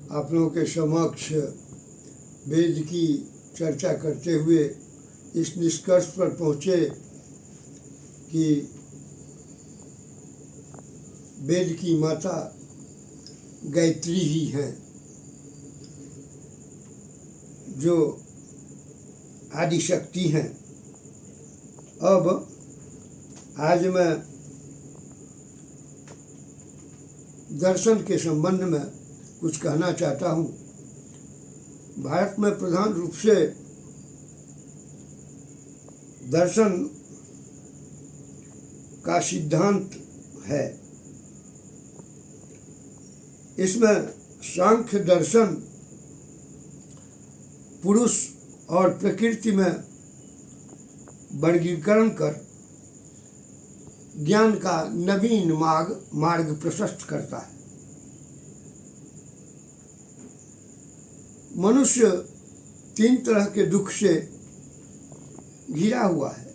आप लोगों के समक्ष वेद की चर्चा करते हुए इस निष्कर्ष पर पहुँचे कि वेद की माता गायत्री ही हैं, जो आदि शक्ति हैं। अब आज मैं दर्शन के संबंध में कुछ कहना चाहता हूँ। भारत में प्रधान रूप से दर्शन का सिद्धांत है। इसमें सांख्य दर्शन पुरुष और प्रकृति में वर्गीकरण कर ज्ञान का नवीन मार्ग प्रशस्त करता है। मनुष्य 3 तरह के दुख से घिरा हुआ है।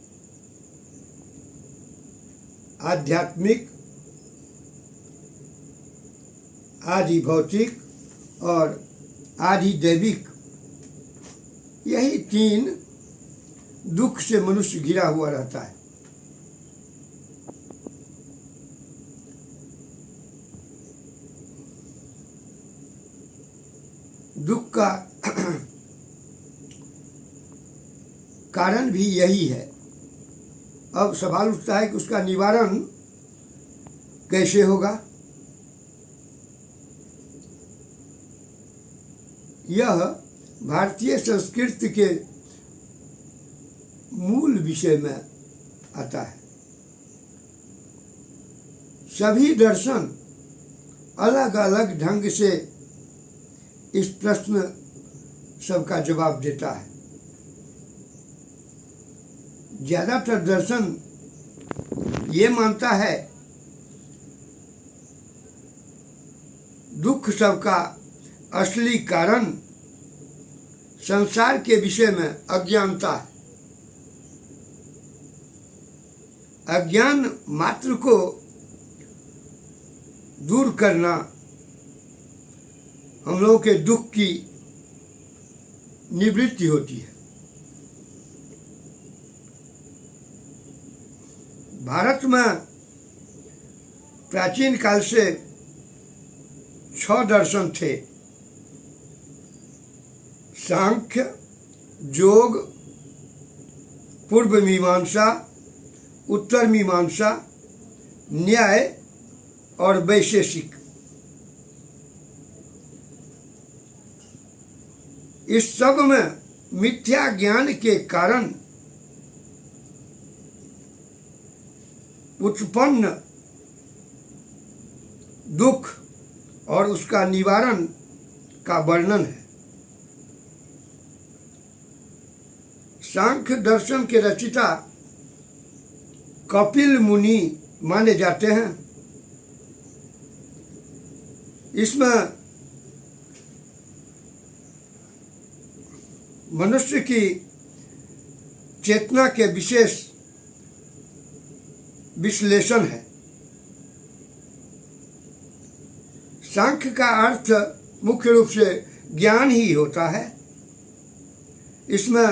आध्यात्मिक, आदि भौतिक और आदि दैविक, यही 3 दुख से मनुष्य घिरा हुआ रहता है। दुख का कारण भी यही है। अब सवाल उठता है कि उसका निवारण कैसे होगा। यह भारतीय संस्कृति के मूल विषय में आता है। सभी दर्शन अलग अलग ढंग से इस प्रश्न सबका जवाब देता है। ज्यादातर दर्शन ये मानता है दुख सबका असली कारण संसार के विषय में अज्ञानता है। अज्ञान मात्र को दूर करना हम लोगों के दुख की निवृत्ति होती है। भारत में प्राचीन काल से 6 दर्शन थे। सांख्य, योग, पूर्व मीमांसा, उत्तर मीमांसा, न्याय और वैशेषिक। इस सब में मिथ्या ज्ञान के कारण उत्पन्न दुख और उसका निवारण का वर्णन है। सांख्य दर्शन के रचयिता कपिल मुनि माने जाते हैं। इसमें मनुष्य की चेतना के विशेष विश्लेषण है। सांख्य का अर्थ मुख्य रूप से ज्ञान ही होता है। इसमें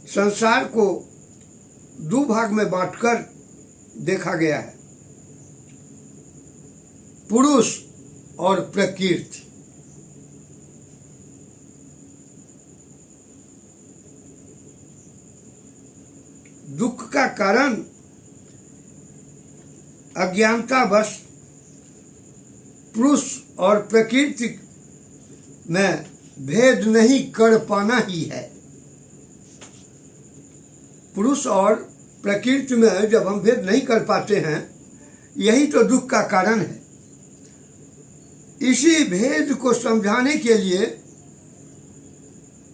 संसार को 2 भाग में बांटकर देखा गया है, पुरुष और प्रकृति। दुख का कारण अज्ञानतावश पुरुष और प्रकृति में भेद नहीं कर पाना ही है। पुरुष और प्रकृति में जब हम भेद नहीं कर पाते हैं, यही तो दुख का कारण है। इसी भेद को समझाने के लिए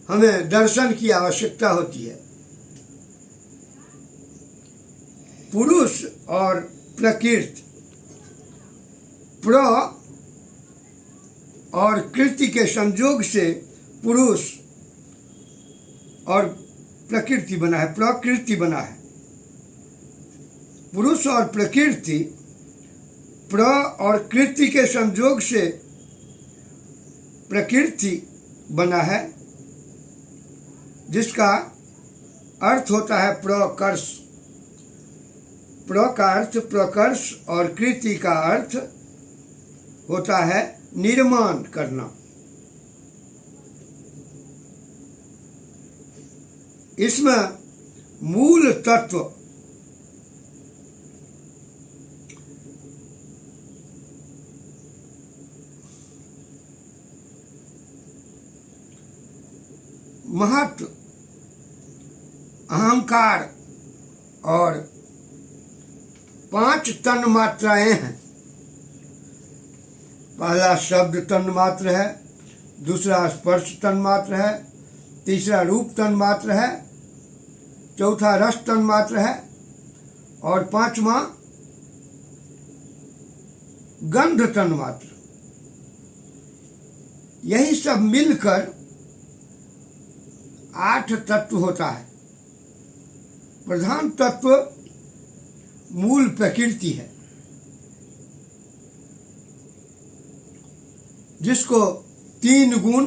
हमें दर्शन की आवश्यकता होती है। पुरुष और प्रकृति, प्र और कृति के संयोग से पुरुष और प्रकृति बना है, प्रकृति बना है। पुरुष और प्रकृति प्र और कृति के संयोग से प्रकृति बना है, जिसका अर्थ होता है प्रकर्ष। प्र का अर्थ प्रकर्ष और कृति का अर्थ होता है निर्माण करना। इसमें मूल तत्व महत्व, अहंकार और 5 तन्मात्राएं हैं। पहला शब्द तन्मात्र है, दूसरा स्पर्श तन्मात्र है, तीसरा रूप तन्मात्र है, चौथा रस तन्मात्र है और 5वां गंध तन्मात्र। यही सब मिलकर 8 तत्व होता है। प्रधान तत्व मूल प्रकृति है, जिसको 3 गुण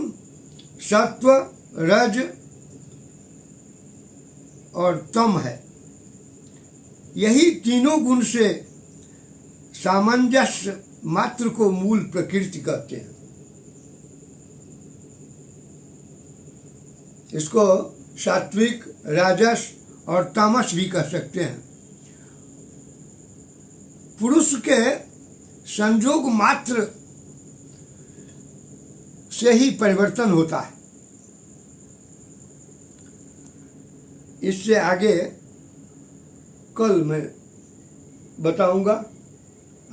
सत्व, रज और तम है। यही तीनों गुण से सामंजस्य मात्र को मूल प्रकृति कहते हैं। इसको सात्विक, राजस और तामस भी कह सकते हैं। पुरुष के संयोग मात्र से ही परिवर्तन होता है। इससे आगे कल मैं बताऊंगा।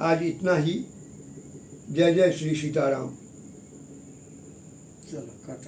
आज इतना ही। जय जय श्री सीताराम। चलो काटो।